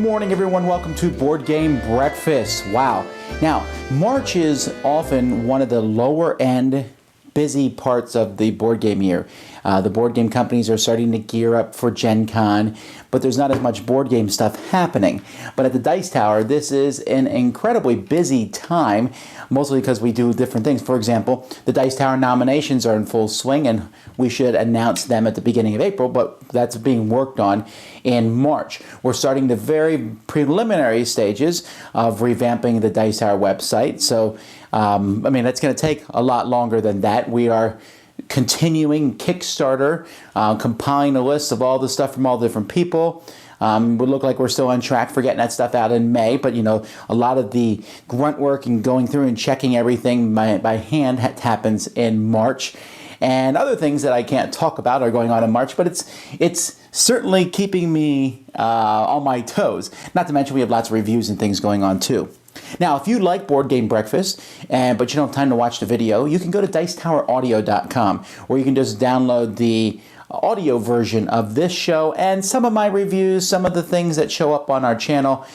morning, everyone. Welcome to Board Game Breakfast. Wow. Now, March is often one of the lower end busy parts of the board game year. The board game companies are starting to gear up for Gen Con, but there's not as much board game stuff happening. But at the Dice Tower, this is an incredibly busy time, mostly because we do different things. For example, the Dice Tower nominations are in full swing, and we should announce them at the beginning of April, but that's being worked on in March. We're starting the very preliminary stages of revamping the Dice Tower website. So, that's going to take a lot longer than that. We are continuing Kickstarter, compiling a list of all the stuff from all different people. We look like we're still on track for getting that stuff out in May, but a lot of the grunt work and going through and checking everything by hand happens in March. And other things that I can't talk about are going on in March, but it's certainly keeping me on my toes. Not to mention we have lots of reviews and things going on too. Now, if you like Board Game Breakfast, but you don't have time to watch the video, you can go to dicetoweraudio.com, where you can just download the audio version of this show and some of my reviews, some of the things that show up on our channel.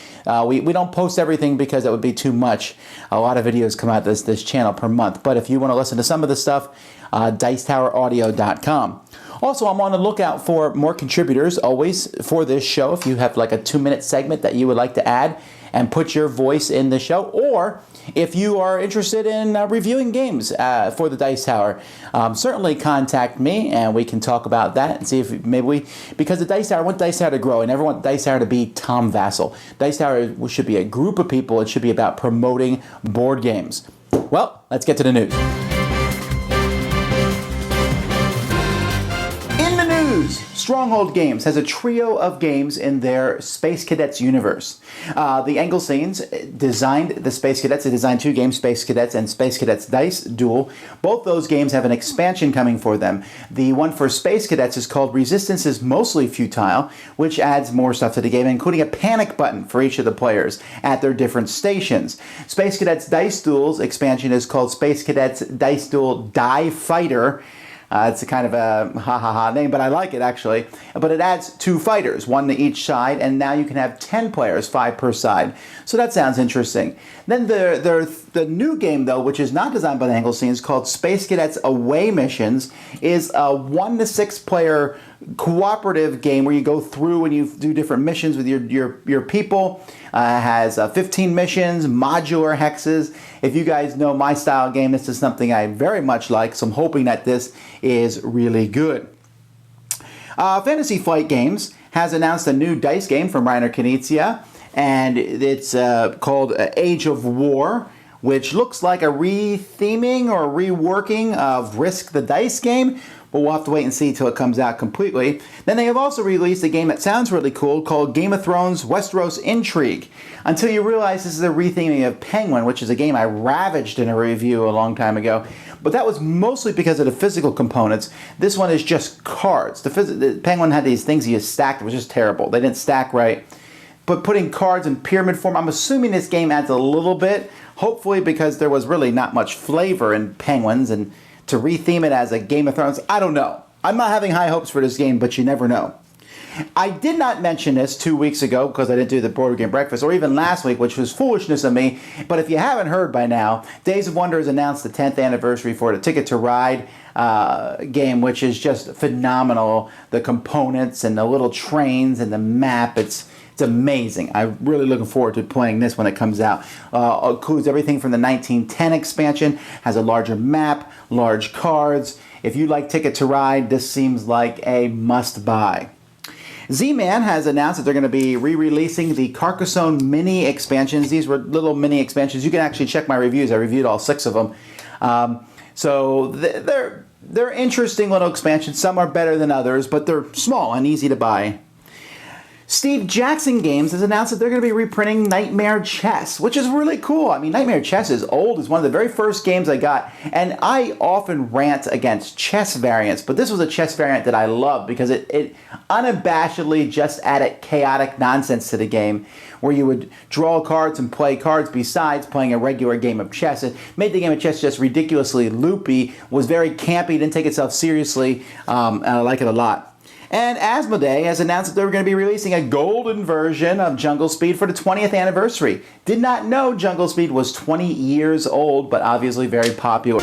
We don't post everything because that would be too much. A lot of videos come out this channel per month. But if you want to listen to some of the stuff, dicetoweraudio.com. Also, I'm on the lookout for more contributors always for this show. If you have like a 2-minute segment that you would like to add and put your voice in the show, or if you are interested in reviewing games for the Dice Tower, certainly contact me and we can talk about that and see if because the Dice Tower, I want Dice Tower to grow. I never want Dice Tower to be Tom Vasel. Dice Tower should be a group of people. It should be about promoting board games. Well, let's get to the news. Stronghold Games has a trio of games in their Space Cadets universe. The Engelsteins designed the Space Cadets. They designed 2 games, Space Cadets and Space Cadets Dice Duel. Both those games have an expansion coming for them. The one for Space Cadets is called Resistance is Mostly Futile, which adds more stuff to the game, including a panic button for each of the players at their different stations. Space Cadets Dice Duel's expansion is called Space Cadets Dice Duel Die Fighter. It's a kind of a name, but I like it actually. But it adds 2 fighters, 1 to each side, and now you can have 10 players, 5 per side. So that sounds interesting. Then the new game, though, which is not designed by the Engelsteins, called Space Cadets Away Missions, is a 1 to 6 player cooperative game where you go through and you do different missions with your people. Has 15 missions, modular hexes. If you guys know my style game, this is something I very much like, so I'm hoping that this is really good. Fantasy Flight Games has announced a new dice game from Reiner Knizia, and it's called Age of War, which looks like a retheming or reworking of Risk the Dice game, but we'll have to wait and see till it comes out completely. Then they have also released a game that sounds really cool called Game of Thrones Westeros Intrigue. Until you realize this is a retheming of Penguin, which is a game I ravaged in a review a long time ago. But that was mostly because of the physical components. This one is just cards. The Penguin had these things you stacked. It was just terrible. They didn't stack right. But putting cards in pyramid form, I'm assuming this game adds a little bit. Hopefully, because there was really not much flavor in Penguins, and to retheme it as a Game of Thrones, I don't know. I'm not having high hopes for this game, but you never know. I did not mention this 2 weeks ago because I didn't do the Board Game Breakfast, or even last week, which was foolishness of me. But if you haven't heard by now, Days of Wonder has announced the 10th anniversary for the Ticket to Ride game, which is just phenomenal. The components and the little trains and the map, it's amazing. I'm really looking forward to playing this when it comes out. Includes everything from the 1910 expansion, has a larger map, large cards. If you like Ticket to Ride, this seems like a must-buy. ZMan has announced that they're going to be re-releasing the Carcassonne mini expansions. These were little mini expansions. You can actually check my reviews. I reviewed all 6 of them. So they're interesting little expansions. Some are better than others, but they're small and easy to buy. Steve Jackson Games has announced that they're going to be reprinting Nightmare Chess, which is really cool. I mean, Nightmare Chess is old. It's one of the very first games I got, and I often rant against chess variants, but this was a chess variant that I loved because it unabashedly just added chaotic nonsense to the game, where you would draw cards and play cards besides playing a regular game of chess. It made the game of chess just ridiculously loopy, was very campy, didn't take itself seriously, and I like it a lot. And Asmodee has announced that they're going to be releasing a golden version of Jungle Speed for the 20th anniversary. Did not know Jungle Speed was 20 years old, but obviously very popular.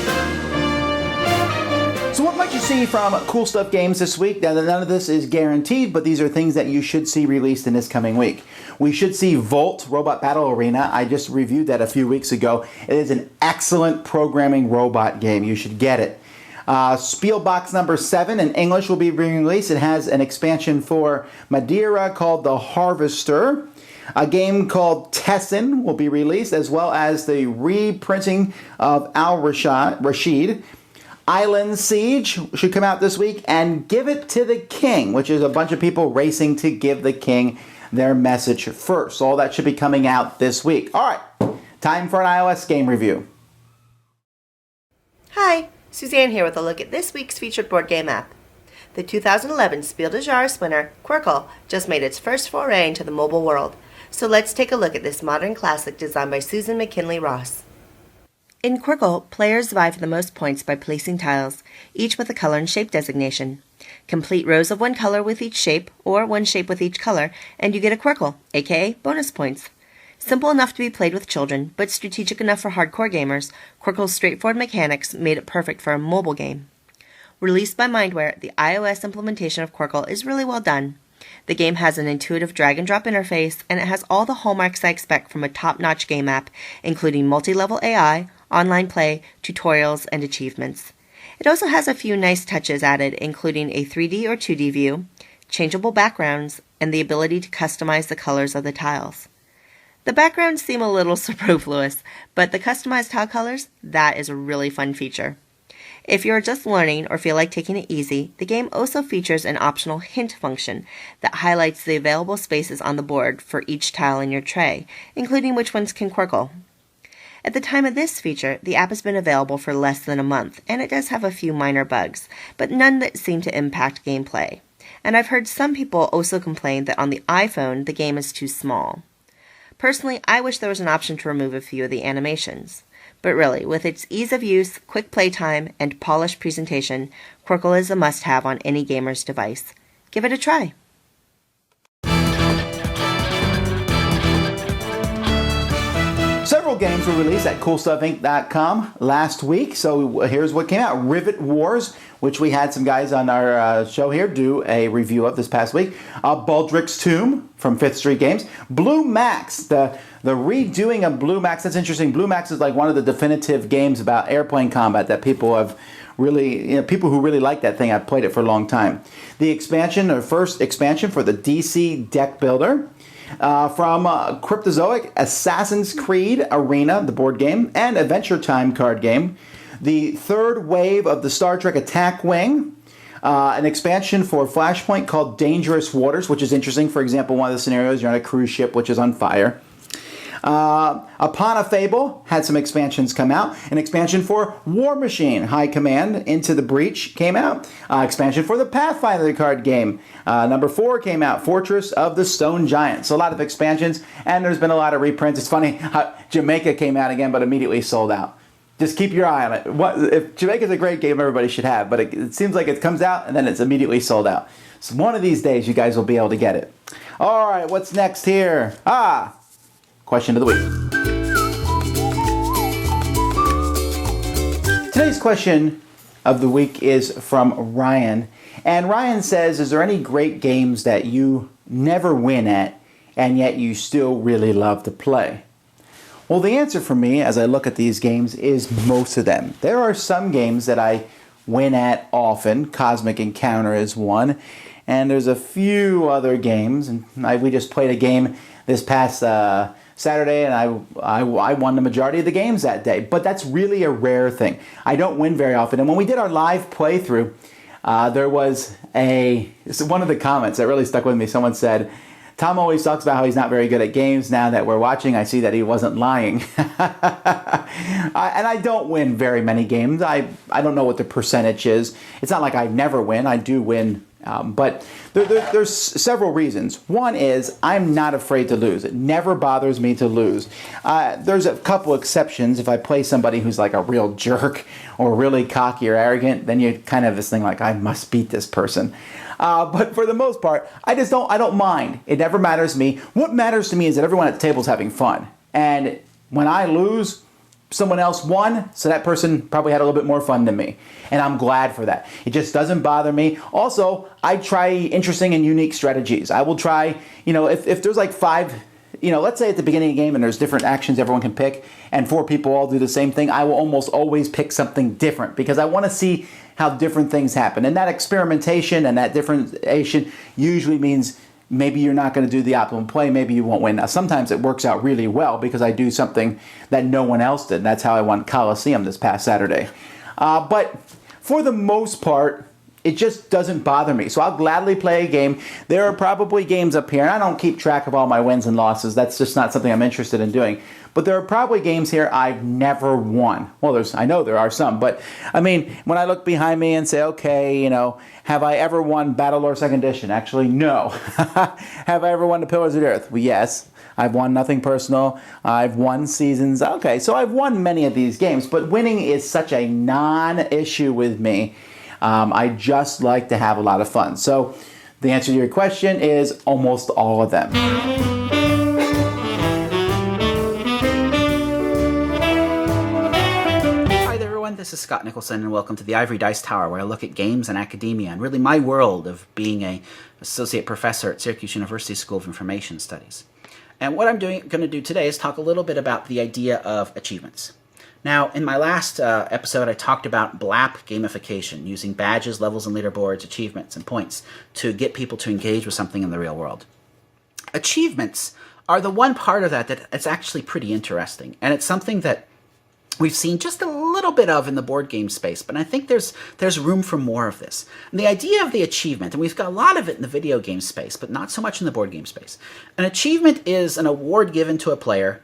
So what might you see from Cool Stuff Games this week? Now, none of this is guaranteed, but these are things that you should see released in this coming week. We should see Volt Robot Battle Arena. I just reviewed that a few weeks ago. It is an excellent programming robot game. You should get it. Spielbox number 7 in English will be being released. It has an expansion for Madeira called The Harvester. A game called Tessin will be released, as well as the reprinting of Al-Rashid. Island Siege should come out this week, and Give It to the King, which is a bunch of people racing to give the king their message first. All that should be coming out this week. All right, time for an iOS game review. Hi, Suzanne here with a look at this week's featured board game app. The 2011 Spiel des Jahres winner, Qwirkle, just made its first foray into the mobile world. So let's take a look at this modern classic designed by Susan McKinley Ross. In Qwirkle, players vie for the most points by placing tiles, each with a color and shape designation. Complete rows of one color with each shape, or one shape with each color, and you get a Qwirkle, aka bonus points. Simple enough to be played with children, but strategic enough for hardcore gamers, Qwirkle's straightforward mechanics made it perfect for a mobile game. Released by Mindware, the iOS implementation of Qwirkle is really well done. The game has an intuitive drag-and-drop interface, and it has all the hallmarks I expect from a top-notch game app, including multi-level AI, online play, tutorials, and achievements. It also has a few nice touches added, including a 3D or 2D view, changeable backgrounds, and the ability to customize the colors of the tiles. The backgrounds seem a little superfluous, but the customized tile colors, that is a really fun feature. If you're just learning or feel like taking it easy, the game also features an optional hint function that highlights the available spaces on the board for each tile in your tray, including which ones can Qwirkle. At the time of this feature, the app has been available for less than a month, and it does have a few minor bugs, but none that seem to impact gameplay. And I've heard some people also complain that on the iPhone, the game is too small. Personally, I wish there was an option to remove a few of the animations. But really, with its ease of use, quick playtime, and polished presentation, Qwirkle is a must-have on any gamer's device. Give it a try. Several games were released at CoolStuffInc.com last week, so here's what came out. Rivet Wars, which we had some guys on our show here do a review of this past week. Baldrick's Tomb from 5th Street Games. Blue Max, the redoing of Blue Max. That's interesting. Blue Max is like one of the definitive games about airplane combat that people have really, people who really like that thing. I've played it for a long time. The expansion, or first expansion for the DC Deck Builder. From Cryptozoic, Assassin's Creed Arena, the board game, and Adventure Time card game. The third wave of the Star Trek Attack Wing. An expansion for Flashpoint called Dangerous Waters, which is interesting. For example, one of the scenarios, you're on a cruise ship which is on fire. Upon a Fable had some expansions come out. An expansion for War Machine High Command Into the Breach came out. Expansion for the Pathfinder card game. Number 4 came out, Fortress of the Stone Giants. So a lot of expansions, and there's been a lot of reprints. It's funny how Jamaica came out again, but immediately sold out. Just keep your eye on it. If Jamaica's a great game, everybody should have, but it seems like it comes out and then it's immediately sold out. So one of these days, you guys will be able to get it. All right, what's next here? Question of the week. Today's question of the week is from Ryan. And Ryan says, is there any great games that you never win at and yet you still really love to play? Well, the answer for me as I look at these games is most of them. There are some games that I win at often. Cosmic Encounter is one. And there's a few other games. And we just played a game this past Saturday, and I won the majority of the games that day. But that's really a rare thing. I don't win very often. And when we did our live playthrough, there was one of the comments that really stuck with me. Someone said, Tom always talks about how he's not very good at games. Now that we're watching, I see that he wasn't lying. And I don't win very many games. I don't know what the percentage is. It's not like I never win. I do win But there's several reasons. One is I'm not afraid to lose. It never bothers me to lose. There's a couple exceptions. If I play somebody who's like a real jerk or really cocky or arrogant, then you kind of this thing like, I must beat this person. But for the most part, I don't mind. It never matters to me. What matters to me is that everyone at the table is having fun. And when I lose, someone else won, so that person probably had a little bit more fun than me. And I'm glad for that. It just doesn't bother me. Also, I try interesting and unique strategies. I will try, if there's like 5, let's say at the beginning of the game and there's different actions everyone can pick, and 4 people all do the same thing, I will almost always pick something different because I want to see how different things happen. And that experimentation and that differentiation usually means maybe you're not going to do the optimum play, maybe you won't win. Now, sometimes it works out really well because I do something that no one else did. That's how I won Coliseum this past Saturday. But for the most part, it just doesn't bother me. So I'll gladly play a game. There are probably games up here, and I don't keep track of all my wins and losses. That's just not something I'm interested in doing. But there are probably games here I've never won. Well, I know there are some, but I mean, when I look behind me and say, okay, have I ever won Battle Lore 2nd Edition? Actually, no. Have I ever won the Pillars of the Earth? Well, yes. I've won Nothing Personal. I've won Seasons. Okay, so I've won many of these games, but winning is such a non-issue with me. I just like to have a lot of fun. So the answer to your question is almost all of them. This is Scott Nicholson, and welcome to the Ivory Dice Tower, where I look at games and academia, and really my world of being an associate professor at Syracuse University School of Information Studies. And what I'm going to do today is talk a little bit about the idea of achievements. Now, in my last episode, I talked about BLAP gamification, using badges, levels, and leaderboards, achievements, and points to get people to engage with something in the real world. Achievements are the one part of that it's actually pretty interesting, and it's something that we've seen just a little bit of in the board game space, but I think there's room for more of this. And the idea of the achievement, and we've got a lot of it in the video game space, but not so much in the board game space. An achievement is an award given to a player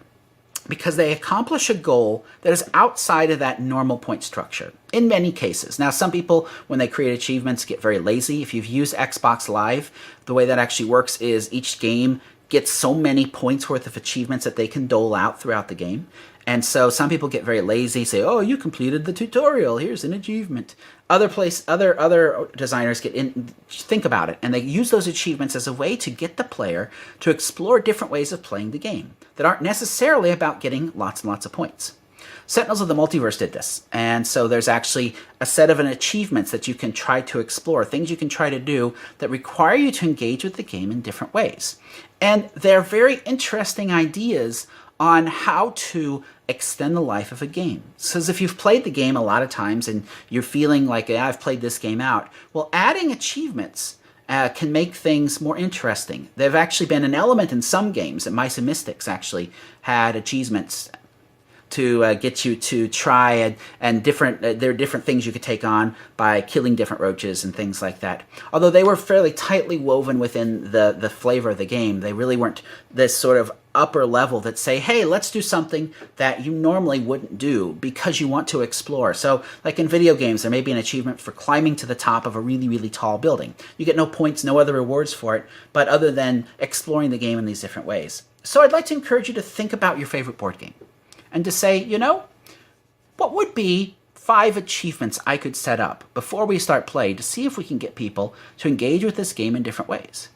because they accomplish a goal that is outside of that normal point structure, in many cases. Now, some people, when they create achievements, get very lazy. If you've used Xbox Live, the way that actually works is each game gets so many points worth of achievements that they can dole out throughout the game. And so some people get very lazy, say, oh, you completed the tutorial, here's an achievement. Other designers think about it, and they use those achievements as a way to get the player to explore different ways of playing the game that aren't necessarily about getting lots and lots of points. Sentinels of the Multiverse did this, and so there's actually a set of achievements that you can try to explore, things you can try to do that require you to engage with the game in different ways. And they're very interesting ideas on how to extend the life of a game. So if you've played the game a lot of times and you're feeling like, I've played this game out, well, adding achievements can make things more interesting. There've actually been an element in some games that Mice and Mystics actually had achievements to get you to try and there are different things you could take on by killing different roaches and things like that. Although they were fairly tightly woven within the flavor of the game, they really weren't this sort of upper level that say, hey, let's do something that you normally wouldn't do because you want to explore. So like in video games, there may be an achievement for climbing to the top of a really, really tall building. You get no points, no other rewards for it, but other than exploring the game in these different ways. So I'd like to encourage you to think about your favorite board game and to say, what would be 5 achievements I could set up before we start play to see if we can get people to engage with this game in different ways,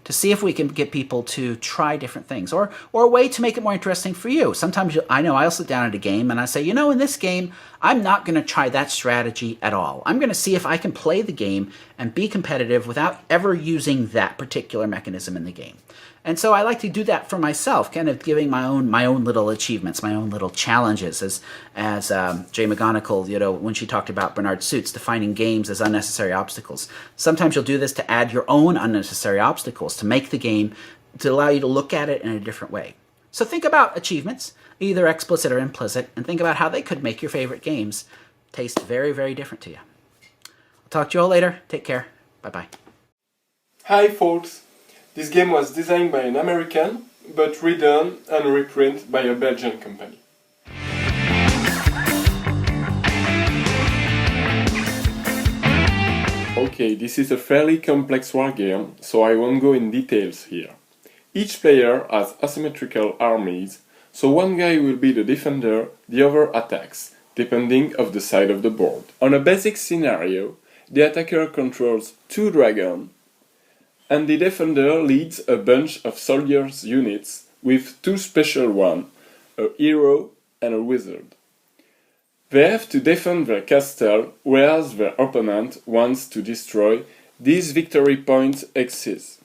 to see if we can get people to try different things, or a way to make it more interesting for you. Sometimes I'll sit down at a game and I say, in this game, I'm not going to try that strategy at all. I'm going to see if I can play the game and be competitive without ever using that particular mechanism in the game. And so I like to do that for myself, kind of giving my own little achievements, my own little challenges, as Jay McGonigal, when she talked about Bernard Suits, defining games as unnecessary obstacles. Sometimes you'll do this to add your own unnecessary obstacles, to make the game, to allow you to look at it in a different way. So think about achievements, either explicit or implicit, and think about how they could make your favorite games taste very, very different to you. I'll talk to you all later. Take care. Bye-bye. Hi folks! This game was designed by an American, but redone and reprinted by a Belgian company. Ok, Okay, this is a fairly complex wargame, so I won't go in details here. Each player has asymmetrical armies, so one guy will be the defender, the other attacks, depending on the side of the board. On a basic scenario, the attacker controls 2 dragons, and the defender leads a bunch of soldiers units with 2 special ones, a hero and a wizard. They have to defend their castle, whereas their opponent wants to destroy these victory points X's.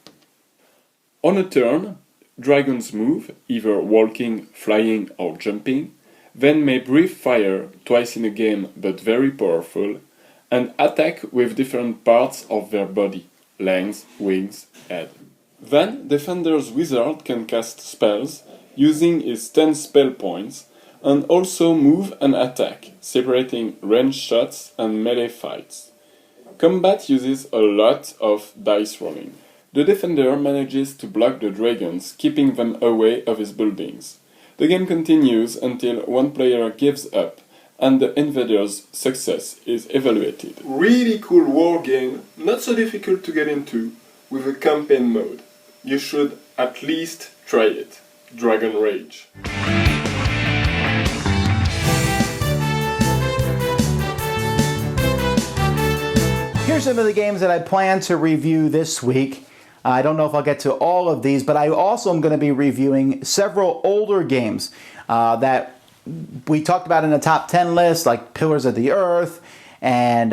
On a turn, dragons move, either walking, flying or jumping, then may breathe fire twice in a game but very powerful, and attack with different parts of their body, legs, wings, head. Then, Defender's wizard can cast spells using his 10 spell points, and also move and attack, separating ranged shots and melee fights. Combat uses a lot of dice rolling. The defender manages to block the dragons, keeping them away of his buildings. The game continues until one player gives up, and the invader's success is evaluated. Really cool war game, not so difficult to get into, with a campaign mode. You should at least try it. Dragon Rage. Here's some of the games that I plan to review this week. I don't know if I'll get to all of these, but I also am going to be reviewing several older games that we talked about in the top 10 list, like Pillars of the Earth and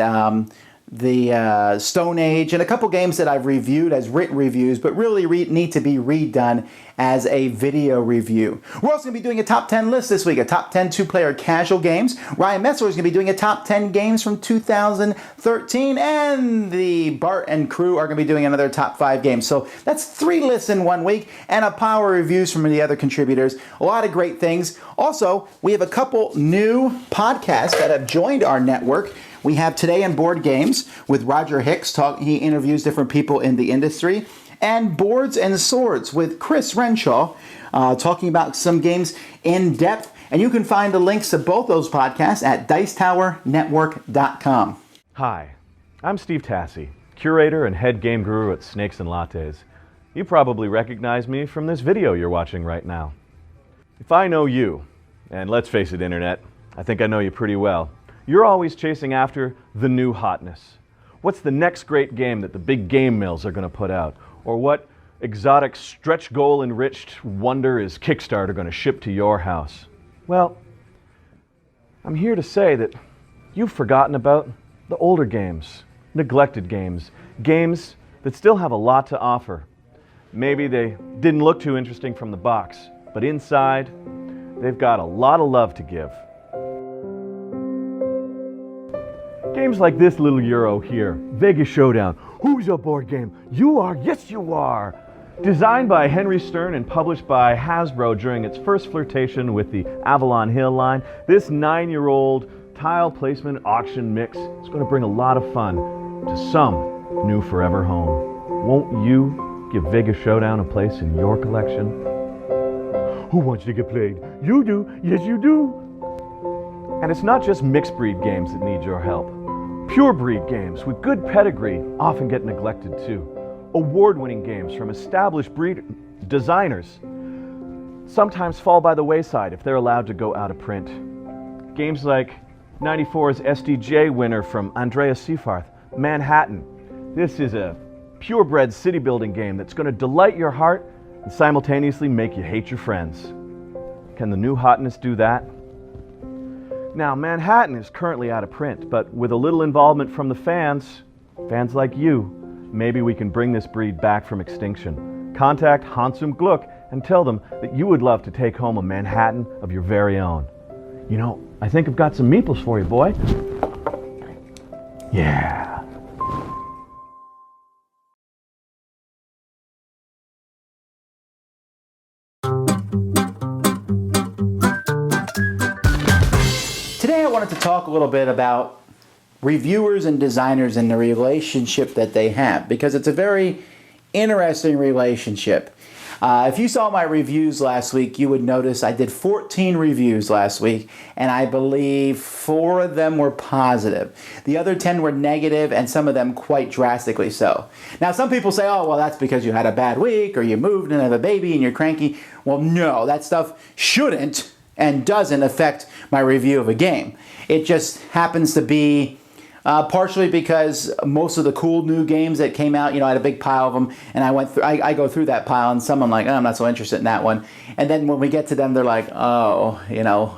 the Stone Age, and a couple games that I've reviewed as written reviews, but really need to be redone as a video review. We're also going to be doing a top 10 list this week, a top 10 two-player casual games. Ryan Metzler is going to be doing a top 10 games from 2013, and the Bart and crew are going to be doing another top 5 games. So that's 3 lists in 1 week, and a pile of reviews from the other contributors. A lot of great things. Also, we have a couple new podcasts that have joined our network. We have Today in Board Games with Roger Hicks. He interviews different people in the industry. And Boards and Swords with Chris Renshaw, talking about some games in depth. And you can find the links to both those podcasts at DicetowerNetwork.com. Hi, I'm Steve Tassi, curator and head game guru at Snakes and Lattes. You probably recognize me from this video you're watching right now. If I know you, and let's face it, Internet, I think I know you pretty well, you're always chasing after the new hotness. What's the next great game that the big game mills are going to put out? Or what exotic stretch goal enriched wonder is Kickstarter going to ship to your house? Well, I'm here to say that you've forgotten about the older games, neglected games, games that still have a lot to offer. Maybe they didn't look too interesting from the box, but inside, they've got a lot of love to give. Games like this little Euro here, Vegas Showdown. Who's a board game? You are? Yes, you are! Designed by Henry Stern and published by Hasbro during its first flirtation with the Avalon Hill line, this 9-year-old tile placement auction mix is going to bring a lot of fun to some new forever home. Won't you give Vegas Showdown a place in your collection? Who wants to get played? You do! Yes, you do! And it's not just mixed breed games that need your help. Pure breed games with good pedigree often get neglected too. Award-winning games from established breed designers sometimes fall by the wayside if they're allowed to go out of print. Games like 94's SDJ winner from Andrea Seyfarth, Manhattan. This is a purebred city-building game that's going to delight your heart and simultaneously make you hate your friends. Can the new hotness do that? Now, Manhattan is currently out of print, but with a little involvement from the fans like you, maybe we can bring this breed back from extinction. Contact Hansum Gluck and tell them that you would love to take home a Manhattan of your very own. You know, I think I've got some meeples for you, boy. Yeah. Today I wanted to talk a little bit about reviewers and designers and the relationship that they have, because it's a very interesting relationship. If you saw my reviews last week, you would notice I did 14 reviews last week, and I believe 4 of them were positive. The other 10 were negative, and some of them quite drastically so. Now, some people say, oh, well, that's because you had a bad week, or you moved and have a baby and you're cranky. Well, no, that stuff shouldn't and doesn't affect my review of a game. It just happens to be partially because most of the cool new games that came out, I had a big pile of them, and I go through that pile, and some I'm like, oh, I'm not so interested in that one. And then when we get to them, they're like, oh,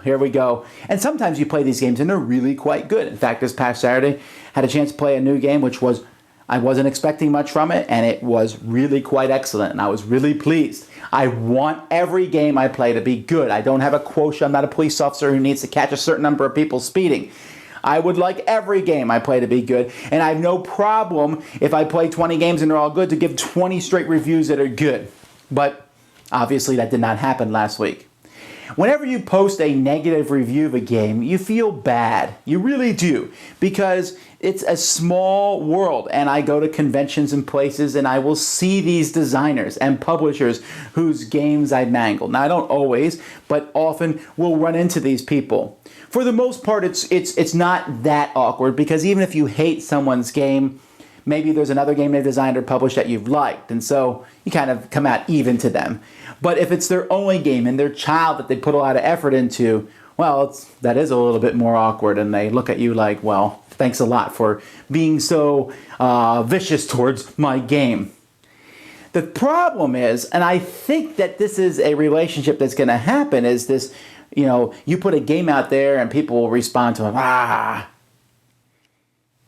here we go. And sometimes you play these games, and they're really quite good. In fact, this past Saturday, had a chance to play a new game, which was, I wasn't expecting much from it, and it was really quite excellent, and I was really pleased. I want every game I play to be good. I don't have a quotient. I'm not a police officer who needs to catch a certain number of people speeding. I would like every game I play to be good, and I have no problem if I play 20 games and they're all good to give 20 straight reviews that are good. But obviously that did not happen last week. Whenever you post a negative review of a game, you feel bad. You really do, because it's a small world, and I go to conventions and places, and I will see these designers and publishers whose games I mangle. Now, I don't always, but often will run into these people. For the most part, it's not that awkward, because even if you hate someone's game, maybe there's another game they've designed or published that you've liked, and so you kind of come out even to them. But if it's their only game and their child that they put a lot of effort into, well, that is a little bit more awkward, and they look at you like, well, thanks a lot for being so vicious towards my game. The problem is, and I think that this is a relationship that's going to happen, is this, you put a game out there and people will respond to it,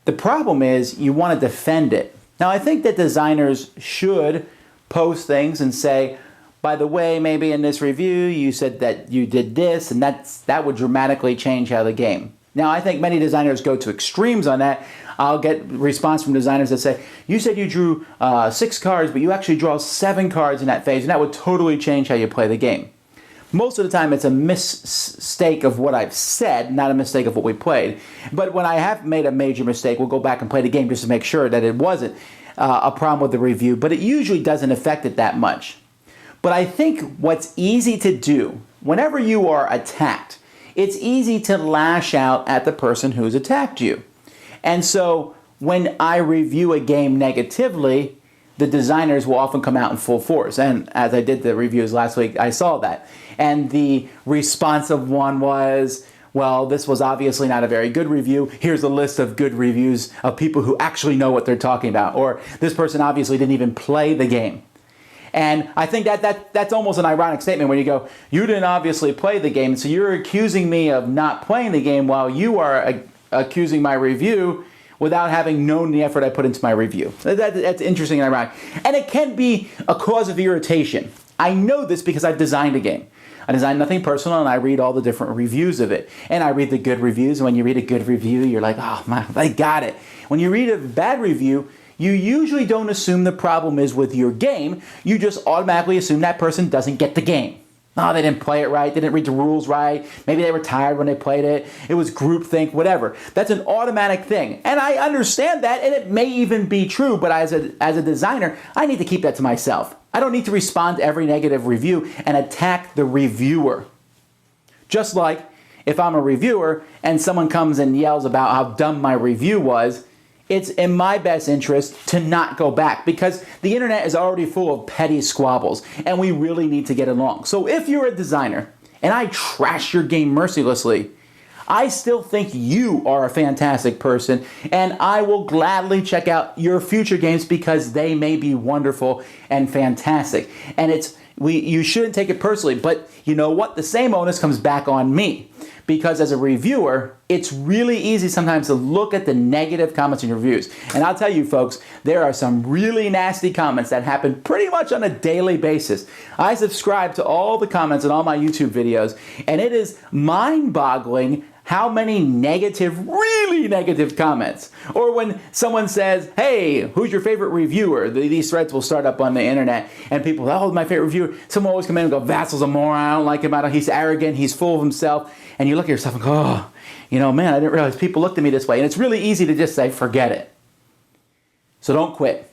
The problem is you want to defend it. Now, I think that designers should post things and say, by the way, maybe in this review you said that you did this, and that would dramatically change how the game. Now, I think many designers go to extremes on that. I'll get response from designers that say, you said you drew 6 cards, but you actually draw 7 cards in that phase, and that would totally change how you play the game. Most of the time, it's a mistake of what I've said, not a mistake of what we played. But when I have made a major mistake, we'll go back and play the game just to make sure that it wasn't a problem with the review. But it usually doesn't affect it that much. But I think what's easy to do, whenever you are attacked, it's easy to lash out at the person who's attacked you. And so when I review a game negatively, the designers will often come out in full force. And as I did the reviews last week, I saw that. And the response of one was, well, this was obviously not a very good review. Here's a list of good reviews of people who actually know what they're talking about. Or this person obviously didn't even play the game. And I think that's almost an ironic statement when you go, you didn't obviously play the game, so you're accusing me of not playing the game while you are accusing my review without having known the effort I put into my review. That's interesting and ironic. And it can be a cause of irritation. I know this because I've designed a game. I designed nothing personal, and I read all the different reviews of it. And I read the good reviews, and when you read a good review, you're like, oh, man, I got it. When you read a bad review, you usually don't assume the problem is with your game. You just automatically assume that person doesn't get the game. Oh, they didn't play it right. They didn't read the rules right. Maybe they were tired when they played it. It was groupthink, whatever. That's an automatic thing. And I understand that, and it may even be true, but as a designer, I need to keep that to myself. I don't need to respond to every negative review and attack the reviewer. Just like if I'm a reviewer and someone comes and yells about how dumb my review was, it's in my best interest to not go back, because the internet is already full of petty squabbles and we really need to get along. So if you're a designer and I trash your game mercilessly, I still think you are a fantastic person, and I will gladly check out your future games because they may be wonderful and fantastic. And you shouldn't take it personally, but you know what? The same onus comes back on me. Because as a reviewer, it's really easy sometimes to look at the negative comments in your reviews. And I'll tell you folks, there are some really nasty comments that happen pretty much on a daily basis. I subscribe to all the comments in all my YouTube videos, and it is mind-boggling how many really negative comments. Or when someone says, hey, who's your favorite reviewer? These threads will start up on the internet, and people, oh, my favorite reviewer. Someone always come in and go, Vasel's a moron, I don't like him, he's arrogant, he's full of himself. And you look at yourself and go, oh, man, I didn't realize people looked at me this way. And it's really easy to just say, forget it. So don't quit.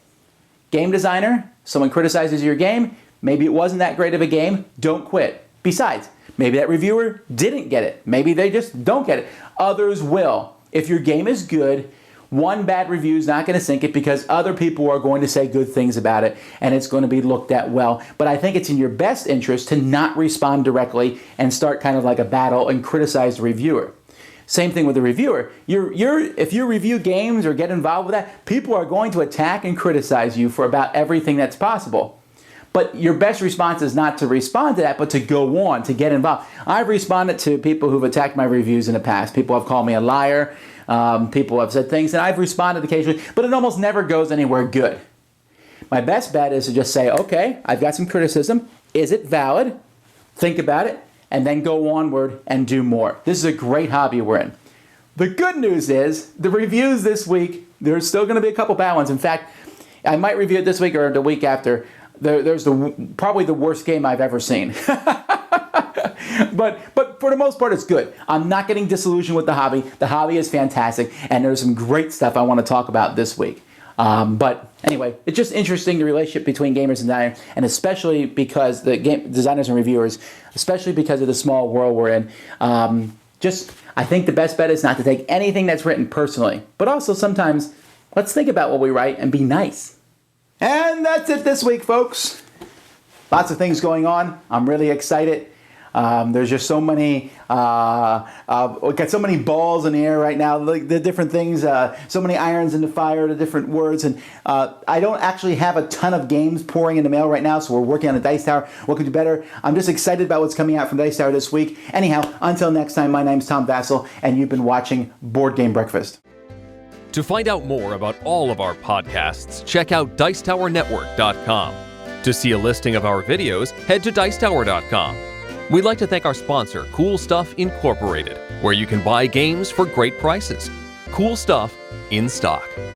Game designer, someone criticizes your game, Maybe it wasn't that great of a game. Don't quit. Besides, maybe that reviewer didn't get it. Maybe they just don't get it. Others will. If your game is good, one bad review is not going to sink it because other people are going to say good things about it and it's going to be looked at well. But I think it's in your best interest to not respond directly and start kind of like a battle and criticize the reviewer. Same thing with the reviewer. If you review games or get involved with that, people are going to attack and criticize you for about everything that's possible. But your best response is not to respond to that, but to go on, to get involved. I've responded to people who've attacked my reviews in the past. People have called me a liar. People have said things, and I've responded occasionally, but it almost never goes anywhere good. My best bet is to just say, okay, I've got some criticism. Is it valid? Think about it, and then go onward and do more. This is a great hobby we're in. The good news is, the reviews this week, there's still going to be a couple bad ones. In fact, I might review it this week or the week after. There's probably the worst game I've ever seen. But for the most part, it's good. I'm not getting disillusioned with the hobby. The hobby is fantastic, and there's some great stuff I want to talk about this week. But anyway, it's just interesting, the relationship between gamers and designers, and especially because the game designers and reviewers, especially because of the small world we're in. I think the best bet is not to take anything that's written personally, but also sometimes let's think about what we write and be nice. And that's it this week, folks. Lots of things going on. I'm really excited. There's just so many, we've got so many balls in the air right now, like the different things, so many irons in the fire, the different words, and I don't actually have a ton of games pouring in the mail right now, so we're working on the Dice Tower. What could do better? I'm just excited about what's coming out from Dice Tower this week. Anyhow, until next time, my name's Tom Vasel, and you've been watching Board Game Breakfast. To find out more about all of our podcasts, check out DicetowerNetwork.com. To see a listing of our videos, head to Dicetower.com. We'd like to thank our sponsor, Cool Stuff Incorporated, where you can buy games for great prices. Cool stuff in stock.